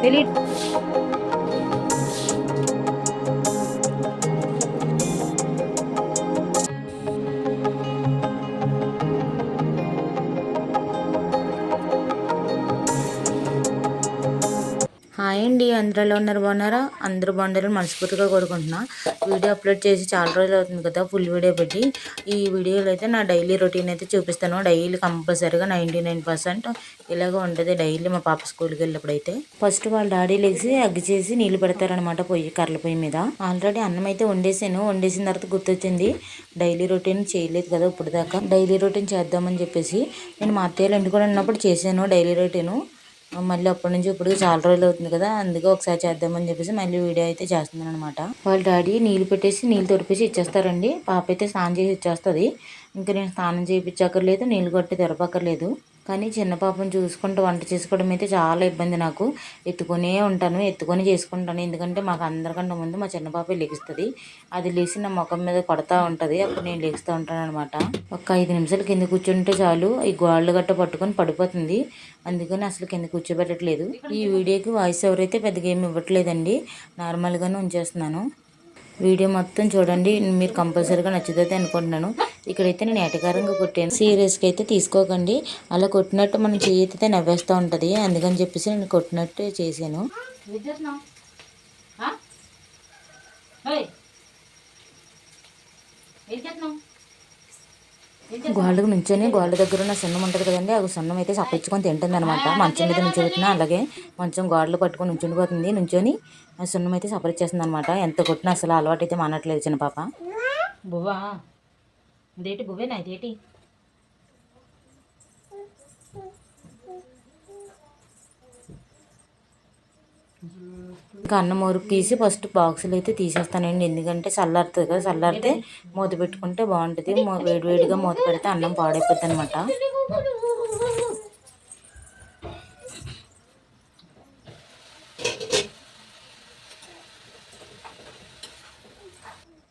Hi అండి, అందరూ ఎలా ఉన్నారు? బాగున్నారా? అందరూ బాగుండాలని మనస్ఫూర్తిగా కోరుకుంటున్నా. వీడియో అప్లోడ్ చేసి చాలా రోజులు అవుతుంది కదా, ఫుల్ వీడియో పెట్టి. ఈ వీడియోలో అయితే నా డైలీ రొటీన్ అయితే చూపిస్తాను. డైలీ కంపల్సరీగా 99% ఇలాగ ఉంటుంది డైలీ మా పాప స్కూల్కి వెళ్ళినప్పుడు. అయితే ఫస్ట్ వాళ్ళ డాడీ లేచి అగ్గి చేసి నీళ్ళు పెడతారనమాట కర్రల పొయ్యి మీద. ఆల్రెడీ అన్నం అయితే వండేసాను. వండేసిన తర్వాత గుర్తొచ్చింది డైలీ రొటీన్ చేయలేదు కదా ఇప్పుడు దాకా, డైలీ రొటీన్ చేద్దామని చెప్పేసి నేను మా అత్తయ్యలు ఇంటికి కూడా ఉన్నప్పుడు చేశాను డైలీ రొటీను. మళ్ళీ అప్పటి నుంచి ఇప్పుడు చాలా రోజులు అవుతుంది కదా, అందుకే ఒకసారి చేద్దామని చెప్పేసి మళ్ళీ వీడియో అయితే చేస్తున్నాను అనమాట. వాళ్ళ డాడీ నీళ్ళు పెట్టేసి నీళ్ళు తొడిపేసి ఇచ్చేస్తారండి. పాప అయితే స్నానం చేసి ఇచ్చేస్తుంది. ఇంకా నేను స్నానం చేయించక్కర్లేదు, నీళ్ళు కొట్టి తెరపక్కర్లేదు. కానీ చిన్న పాపను చూసుకుంటూ వంట చేసుకోవడం అయితే చాలా ఇబ్బంది నాకు. ఎత్తుకొని చేసుకుంటాను. ఎందుకంటే మాకు అందరికంటే ముందు మా చిన్న పాపే లెగుస్తుంది. అది లేచి నా ముఖం మీద కొడతా ఉంటుంది. అప్పుడు నేను లెగుస్తూ ఉంటాను అనమాట. ఒక 5 నిమిషాలు కింద కూర్చుంటే చాలు ఈ గోళ్ళు గట్ట పట్టుకొని పడిపోతుంది. అందుకని అసలు కింద కూర్చోబెట్టట్లేదు. ఈ వీడియోకి వాయిస్ ఎవరైతే పెద్దగా ఏమి ఇవ్వట్లేదండి, నార్మల్గానే ఉంచేస్తున్నాను. వీడియో మొత్తం చూడండి, మీరు కంపల్సరీగా నచ్చుతుంది అనుకుంటున్నాను. ఇక్కడైతే నేను ఎటకారంగా కొట్టాను, సీరియస్గా అయితే తీసుకోకండి. అలా కొట్టినట్టు మనం చేయితే నవ్వేస్తూ ఉంటుంది, అందుకని చెప్పేసి నేను కొట్టినట్టు చేశాను. గోళ్ళకు నుంచొని గోళ్ళ దగ్గర ఉన్న సున్నం ఉంటుంది కదండి, ఆ సున్నం అయితే సపరించుకొని తింటుంది అనమాట. మంచం మీద నుంచోబెట్టినా అలాగే మంచం గోడలు పట్టుకొని నుంచుండిపోతుంది. నుంచొని ఆ సున్నం అయితే సపరిచేస్తుంది అనమాట. ఎంత కొట్టినా అసలు అలవాటు అయితే మానట్లేదు చిన్న పాప. బువ్వా ఇదేటి బువ్వేనా ఇదేటి? ఇంకా అన్నం మూరుకు తీసి ఫస్ట్ బాక్సులు అయితే తీసేస్తానండి. ఎందుకంటే చల్లారుతుంది కదా, చల్లారితే మూత పెట్టుకుంటే బాగుంటుంది. వేడివేడిగా మూత పెడితే అన్నం పాడైపోద్ది అనమాట.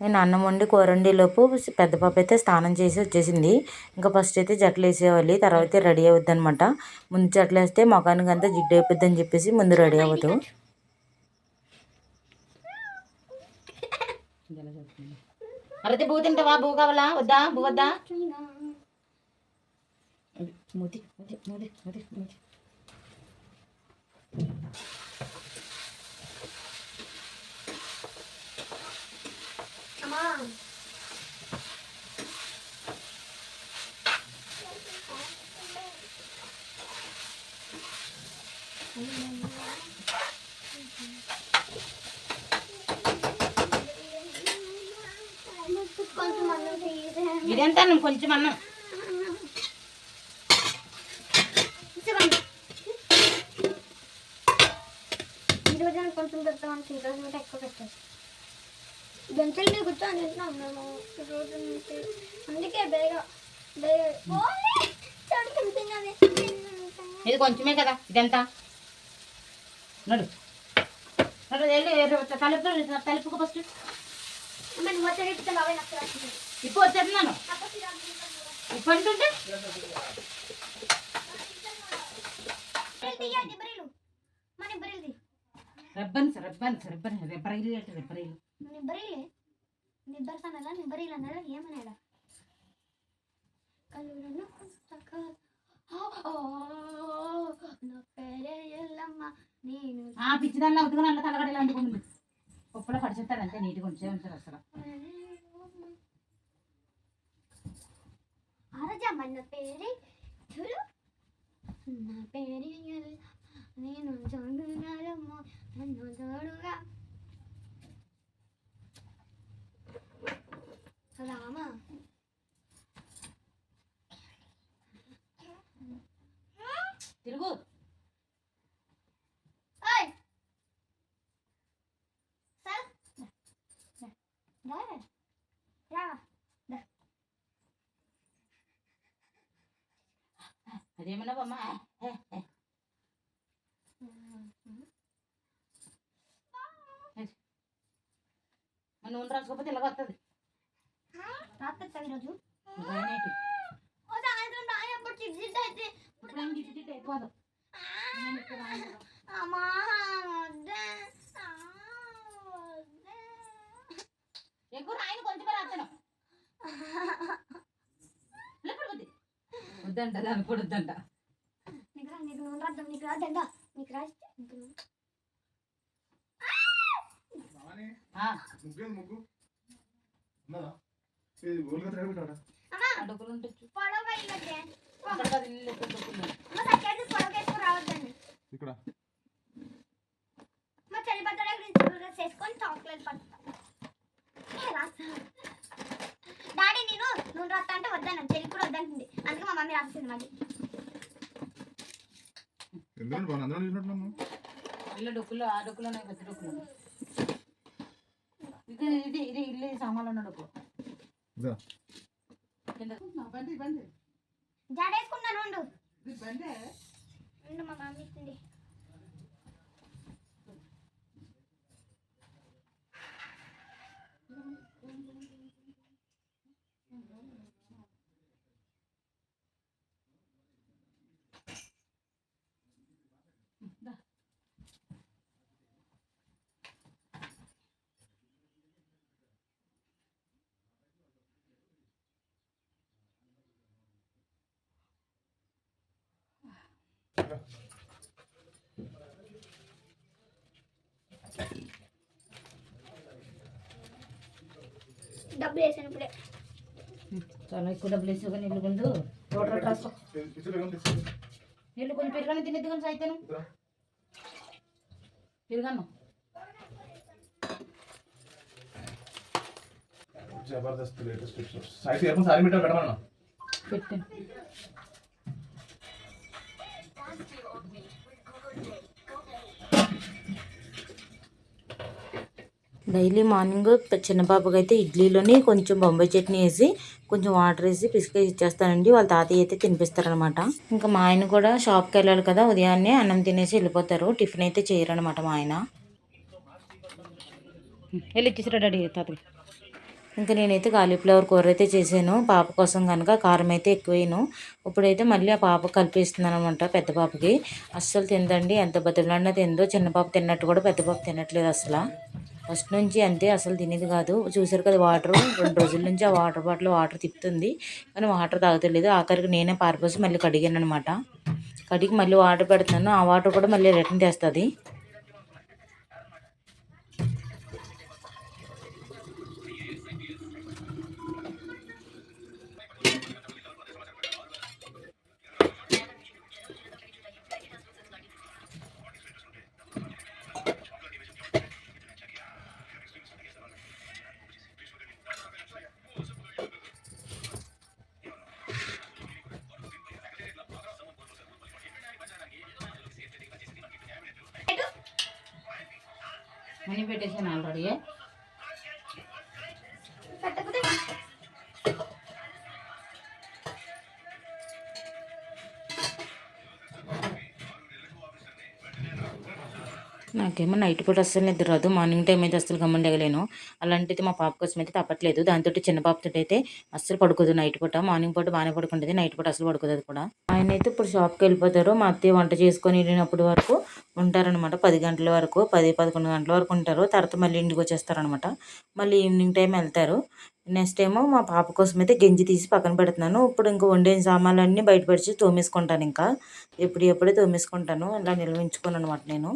నేను అన్నం వండి కూర వండేలోపు పెద్ద పాప అయితే స్నానం చేసి వచ్చేసింది. ఇంకా ఫస్ట్ అయితే జట్లు వేసేవాలి, తర్వాత రెడీ అవుద్ది అనమాట. ముందు జట్లు వేస్తే మొఖానికి అంతా జిడ్డు అయిపోద్ది అని చెప్పేసి ముందు రెడీ అవ్వదు. అలా బూ తింటావా? బూ కావాలా? వద్దా? బూ వద్దా? మూతి మూతి మూతి మూతి మూతి. ఇదంతా కొంచెం అన్నం కొంచెం పెడతాం, ఎక్కువ పెట్టాలి. గంటల మీద కూర్చొని తింటున్నాం మేము రోజు నుంచి. అందుకే ఇది కొంచెమే కదా, ఇదంతా నడు తలుపుకు ఫస్ట్ ఇప్పుడు వచ్చేస్తున్నాను. ఇప్పుడు అంటుంటే రబ్బన్స్ రబ్బన్స్ రబ్బన్ రెబ్బరైలు అంటే రెబ్బరైలు ఏమన్నాడా పిచ్చిదాన్ని అవుతుంది అన్న తలగడేలా అందుకుంది. ఉప్పులో పడిచేస్తారు అంతే, నీట్గా ఉంచే ఉంటారు అసలు. నా పేరు నేను చూడున్నారమ్మా నన్ను తోడుగా రామా. తిరుగు అదేమన్నా బొమ్మ నూనె రాసుకోకపోతే ఇలా వస్తుంది. ఈరోజు అయిపోదు ఎక్కువ ఆయన కొంచెం రాస్తాను వద్దంట దాని కూడా వద్దంట డాడీ నేను నువ్వు రాస్తా అంటే వద్దాను చెల్లి కూడా వద్దంటుంది అందుకే మా మమ్మీ రాస్తుంది మళ్ళీ ఇల్లు డొక్కులు ఆ డొక్కులు పెద్ద డొక్కులు ఇది ఇది ఇది ఇల్లు సామాన్లు ఉన్న డొక్కు జాడేసుకున్నాను ఉండు మా మమ్మీ ఇస్తుంది డబ్బులు వేసాను ఇప్పుడే చాలా ఎక్కువ డబ్బులు వేసావు కానీ ఇల్లు కొంచెం టోటల్ ట్రస్ట్ ఇల్లు కొంచెం పెరగానే తినేది కానీ సాయితేను పెరగాను జబర్దస్త్ లేటెస్ట్ టిప్స్ సాయి ఎప్పుడు సారీ మీటర్ పెట్టమన్నా పెట్టాను డైలీ మార్నింగ్ చిన్న పాపకి అయితే ఇడ్లీలోని కొంచెం బొంబాయి చట్నీ వేసి కొంచెం వాటర్ వేసి పిసికేసి ఇచ్చేస్తానండి. వాళ్ళ తాతయ్య అయితే తినిపిస్తారనమాట. ఇంకా మా ఆయన కూడా షాప్కి వెళ్ళాలి కదా, ఉదయాన్నే అన్నం తినేసి వెళ్ళిపోతారు. టిఫిన్ అయితే చేయరనమాట మా ఆయన. వెళ్ళి ఇచ్చేసారా డాడీ తాతయ్య. ఇంకా నేనైతే కాలీఫ్లవర్ కూర అయితే చేశాను పాప కోసం కనుక. కారం అయితే ఎక్కువేను. ఇప్పుడైతే మళ్ళీ ఆ పాప కలిపిస్తున్నాను అనమాట. పెద్ద పాపకి అస్సలు తిందండి, ఎంత బతుకులన్నా తిందో. చిన్న పాప తిన్నట్టు కూడా పెద్ద పాప తినట్లేదు అసలు. ఫస్ట్ నుంచి అంతే, అసలు తినేది కాదు. చూసారు కదా వాటర్, 2 రోజుల నుంచి ఆ వాటర్ బాటిల్ వాటర్ తిప్పుతుంది కానీ వాటర్ తాగుతలేదు. ఆఖరికి నేనే పారిపోసి మళ్ళీ కడిగాను అనమాట. కడిగి మళ్ళీ వాటర్ పెడుతున్నాను. ఆ వాటర్ కూడా మళ్ళీ రిటర్న్ తెస్తుంది. మనీ పెట్టేసాను ఆల్రెడీ. నాకేమో నైట్ పూట అస్సలు నిద్ర రాదు. మార్నింగ్ టైం అయితే అస్సలు గమ్మని దిగలేను. అలాంటిది మా పాప కోసం అయితే తప్పట్లేదు. దాంతో చిన్న పాపతో అయితే అస్సలు పడుకోదు నైట్ పూట. మార్నింగ్ పూట బాగానే పడుకుంటుంది, నైట్ పూట అసలు పడుకోదు అది కూడా. ఆయన అయితే ఇప్పుడు షాప్కి వెళ్ళిపోతారు. మా అత్తయ్య వంట చేసుకొని వెళ్ళినప్పటి వరకు ఉంటారనమాట. 10 గంటల వరకు, 10-11 గంటల వరకు ఉంటారు. తర్వాత మళ్ళీ ఇంటికి వచ్చేస్తారనమాట. మళ్ళీ ఈవినింగ్ టైం వెళ్తారు. నెక్స్ట్ ఏమో మా పాప కోసం అయితే గంజి తీసి పక్కన పెడుతున్నాను. ఇప్పుడు ఇంకా వండిన సామాన్లన్నీ బయటపడిచి తోమేసుకుంటాను. ఇంకా ఎప్పుడే తోమేసుకుంటాను, ఇలా నిల్వించుకోను అనమాట. నేను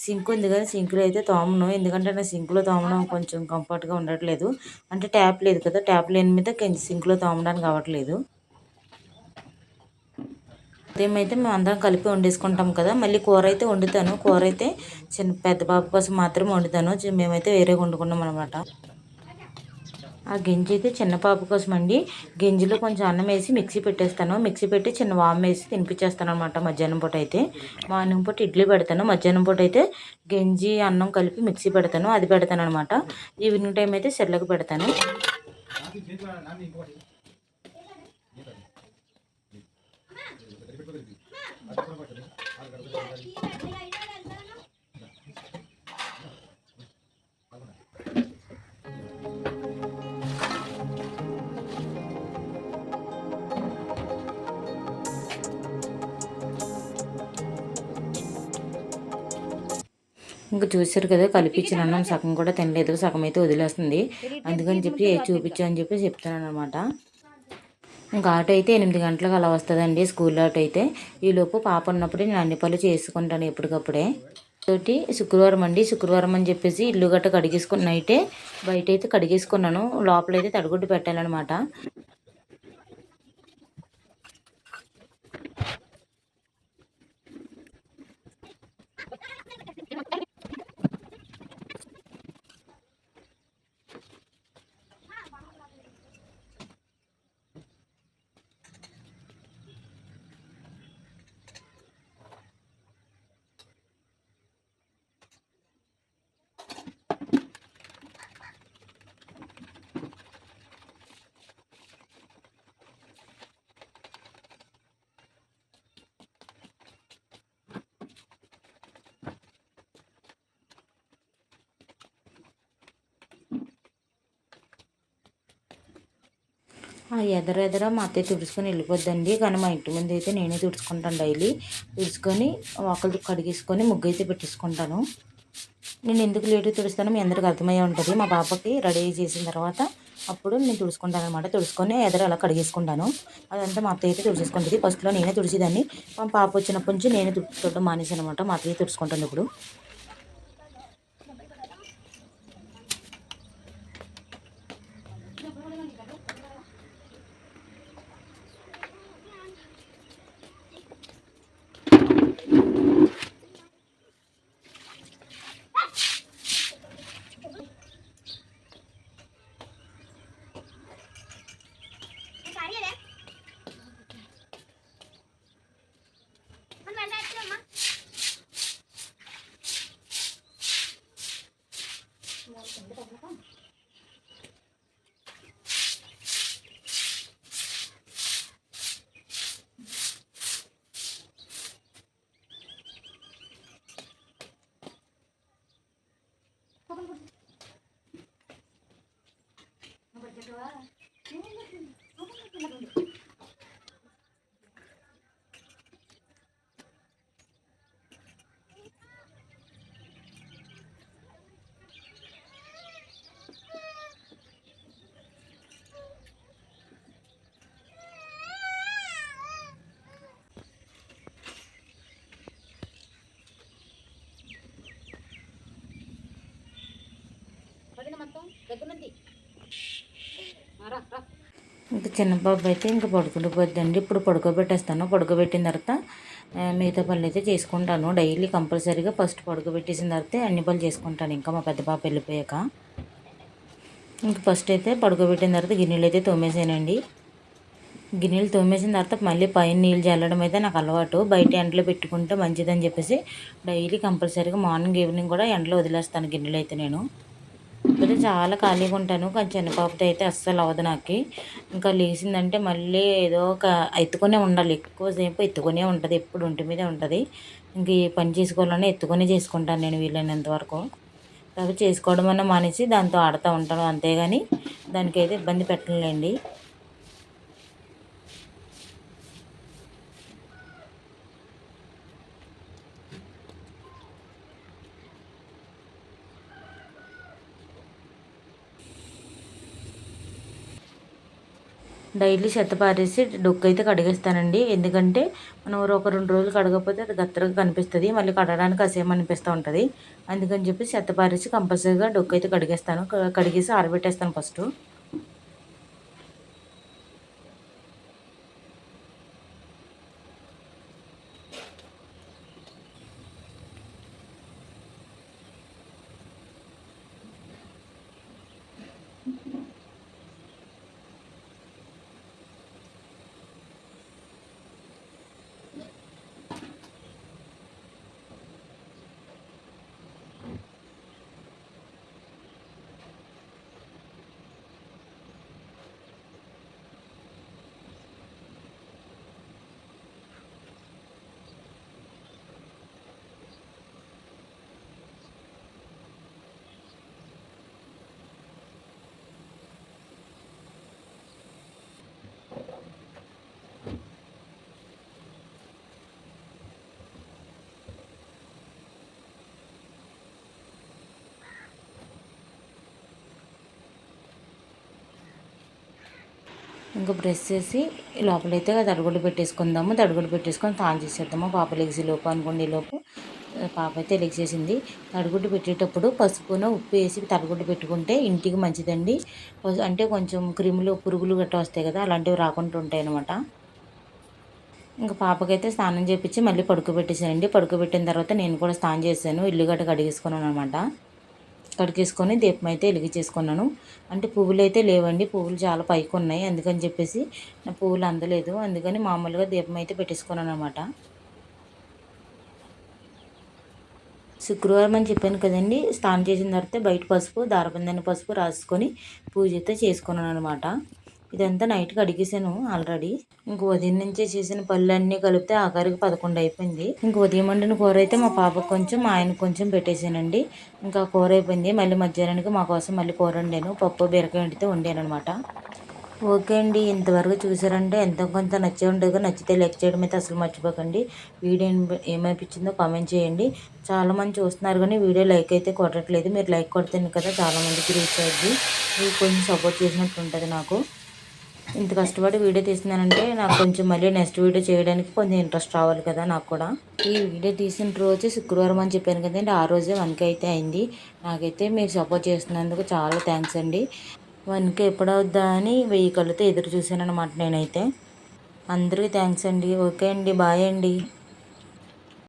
సింక్ ఉంది కానీ సింక్లో అయితే తోమను. ఎందుకంటే నా సింక్లో తోమడం కొంచెం కంఫర్ట్గా ఉండట్లేదు. అంటే ట్యాప్ లేదు కదా, ట్యాప్ లేని మీద సింక్లో తోమడానికి అవ్వట్లేదు. ఉదయమైతే మేము అందరం కలిపి వండేసుకుంటాం కదా. మళ్ళీ కూర అయితే వండుతాను. కూర అయితే పెద్ద బాబు కోసం మాత్రమే వండుతాను. మేమైతే వేరేగా వండుకున్నాం అనమాట. ఆ గంజి అయితే చిన్న పాప కోసం అండి. గంజిలో కొంచెం అన్నం వేసి మిక్సీ పెట్టేస్తాను. మిక్సీ పెట్టి చిన్న వామ్ వేసి తినిపించేస్తాను అనమాట. మధ్యాహ్నం పూట అయితే, మార్నింగ్ పూట ఇడ్లీ పెడతాను. మధ్యాహ్నం పూట అయితే గంజి అన్నం కలిపి మిక్సీ పెడతాను, అది పెడతాను అనమాట. ఈవినింగ్ టైం అయితే సెర్లకు పెడతాను. ఇంకా చూసారు కదా, కలిపించిన అన్నం సగం కూడా తినలేదు, సగం అయితే వదిలేస్తుంది. అందుకని చెప్పి చూపించు అని చెప్పి చెప్తున్నాను అనమాట. ఇంకా ఆటో అయితే 8 గంటలకు అలా వస్తుందండి, స్కూల్ ఆటో అయితే. ఈలోపు పాప ఉన్నప్పుడే నేను అన్ని పనులు చేసుకుంటాను ఎప్పటికప్పుడే. తోటి శుక్రవారం అండి, శుక్రవారం అని చెప్పేసి ఇల్లు గట్ట కడిగేసుకుని నైటే బయట అయితే కడిగేసుకున్నాను. లోపలైతే తడిగుడ్డు పెట్టాలన్నమాట. ఆ ఎదర మా అత్తయ్య తుడుచుకొని వెళ్ళిపోద్దండి. కానీ మా ఇంటి ముందు అయితే నేనే తుడుచుకుంటాను డైలీ. తుడుచుకొని ఒకళ్ళు కడిగేసుకొని ముగ్గు అయితే పెట్టేసుకుంటాను. నేను ఎందుకు లేటు తుడుస్తానో మీ అందరికి అర్థమయ్యే ఉంటుంది. మా పాపకి రెడీ చేసిన తర్వాత అప్పుడు నేను తుడుచుకుంటాను అనమాట. తుడుచుకొని ఎదర అలా కడిగేసుకుంటాను. అదంతా మా అత్తయ్య అయితే తుడిచేసుకుంటుంది. ఫస్ట్లో నేనే తుడిచేదాన్ని. మా పాప వచ్చినప్పటి నుంచి నేనే తుడవడం మానేసాను అనమాట. మా అత్తయ్య తుడుచుకుంటాను ఇప్పుడు. ఇంకా చిన్న బాబు అయితే ఇంకా పడుకుండిపోద్దండి. ఇప్పుడు పడుకోబెట్టేస్తాను. పడుకోబెట్టిన తర్వాత మిగతా పనులు అయితే చేసుకుంటాను. డైలీ కంపల్సరీగా ఫస్ట్ పడుకోబెట్టేసిన తర్వాత అన్ని పనులు చేసుకుంటాను. ఇంకా మా పెద్ద పాప వెళ్ళిపోయాక ఇంక ఫస్ట్ అయితే పడుకోబెట్టిన తర్వాత గిన్నెలు అయితే తోమేసానండి. గిన్నెలు తోమేసిన తర్వాత మళ్ళీ పైన నీళ్ళు చల్లడం అయితే నాకు అలవాటు. బయట ఎండలో పెట్టుకుంటే మంచిదని చెప్పేసి డైలీ కంపల్సరీగా మార్నింగ్ ఈవినింగ్ కూడా ఎండలో వదిలేస్తాను గిన్నెలు అయితే నేను. ఇప్పుడు చాలా ఖాళీగా ఉంటాను. కానీ చిన్న పాపతో అయితే అస్సలు అవ్వదు నాకు. ఇంకా లేచిందంటే మళ్ళీ ఏదో ఒక ఎత్తుకునే ఉండాలి. ఎక్కువసేపు ఎత్తుకునే ఉంటుంది. ఎప్పుడు ఒంటి మీదే ఉంటుంది. ఇంక ఏ పని చేసుకోవాలన్నా ఎత్తుకునే చేసుకుంటాను నేను వీలైనంత వరకు. కాబట్టి చేసుకోవడం అన్నా మానేసి దాంతో ఆడుతూ ఉంటాను. అంతేగాని దానికైతే ఇబ్బంది పెట్టలేండి. డైలీ చెత్త పారేసి డొక్కు అయితే కడిగేస్తానండి. ఎందుకంటే మనం ఒక 2 రోజులు కడగకపోతే అది గత్తరగా కనిపిస్తుంది. మళ్ళీ కడగడానికి అసేమ్ అనిపిస్తూ ఉంటుంది. అందుకని చెప్పి చెత్త పారేసి కంపల్సరీగా డొక్కు అయితే కడిగేస్తాను. కడిగేసి ఆరబెట్టేస్తాను ఫస్ట్. ఇంకా బ్రష్ చేసి లోపలైతే తడిగుడ్డు పెట్టేసుకుందాము. తడిగుడ్డు పెట్టేసుకొని తాను చేసేద్దాము. పాప లెగిసే లోపు అనుకోండి. లోపు పాప అయితే లెగిసేసింది. తడిగుడ్డు పెట్టేటప్పుడు పసుపును ఉప్పు వేసి తడిగుడ్డు పెట్టుకుంటే ఇంటికి మంచిదండి. అంటే కొంచెం క్రిములు పురుగులు గట్రా వస్తాయి కదా, అలాంటివి రాకుండా ఉంటాయి అన్నమాట. ఇంకా పాపకైతే స్నానం చేపించి మళ్ళీ పడుకోబెట్టేసానండి. పడుకోబెట్టిన తర్వాత నేను కూడా స్నానం చేశాను. ఇల్లు గట్ట కడిగేసుకున్నాను అనమాట. కడిగేసుకొని దీపం అయితే వెలిగించేసుకున్నాను. అంటే పువ్వులు అయితే లేవండి, పువ్వులు చాలా పైకి ఉన్నాయి. అందుకని చెప్పేసి నా పువ్వులు అందలేదు. అందుకని మామూలుగా దీపం అయితే పెట్టేసుకున్నాను అనమాట. శుక్రవారం అని చెప్పాను కదండి. స్నానం చేసిన తర్వాత బయట పసుపు దారబందని పసుపు రాసుకొని పూజ అయితే చేసుకున్నాను అనమాట. ఇదంతా నైట్కి అడిగేసాను ఆల్రెడీ. ఇంక ఉదయం నుంచే చేసిన పళ్ళన్నీ కలిపితే ఆఖరికి 11 అయిపోయింది. ఇంక ఉదయం వండిన కూర అయితే మా పాపకు కొంచెం మా ఆయనకు కొంచెం పెట్టేసానండి. ఇంకా కూర అయిపోయింది. మళ్ళీ మధ్యాహ్నానికి మా కోసం మళ్ళీ కూర వండాను. పప్పు బీరకాయ వండితే వండాను అనమాట. ఓకే అండి, ఇంతవరకు చూసారంటే ఎంతో కొంత నచ్చే ఉంటుంది. నచ్చితే లైక్ చేయడం అయితే అసలు మర్చిపోకండి. వీడియో ఏమనిపించిందో కామెంట్ చేయండి. చాలామంది చూస్తున్నారు కానీ వీడియో లైక్ అయితే కొట్టట్లేదు. మీరు లైక్ కొడితేనే కదా చాలామందికి రీచ్ అయ్యింది. మీరు కొంచెం సపోర్ట్ చేసినట్టు ఉంటుంది నాకు. ఇంత కష్టపడి వీడియో తీస్తున్నానంటే నాకు కొంచెం మళ్ళీ నెక్స్ట్ వీడియో చేయడానికి కొంచెం ఇంట్రెస్ట్ రావాలి కదా నాకు కూడా. ఈ వీడియో తీసిన రోజు శుక్రవారం అని చెప్పాను కదండి, ఆ రోజే 1K అయితే అయింది. నాకైతే మీరు సపోర్ట్ చేస్తున్నందుకు చాలా థ్యాంక్స్ అండి. 1K ఎప్పుడవుద్దా అని 1000 కళ్ళతో ఎదురు చూశాను అనమాట నేనైతే. అందరికీ థ్యాంక్స్ అండి. ఓకే అండి, బాయ్ అండి.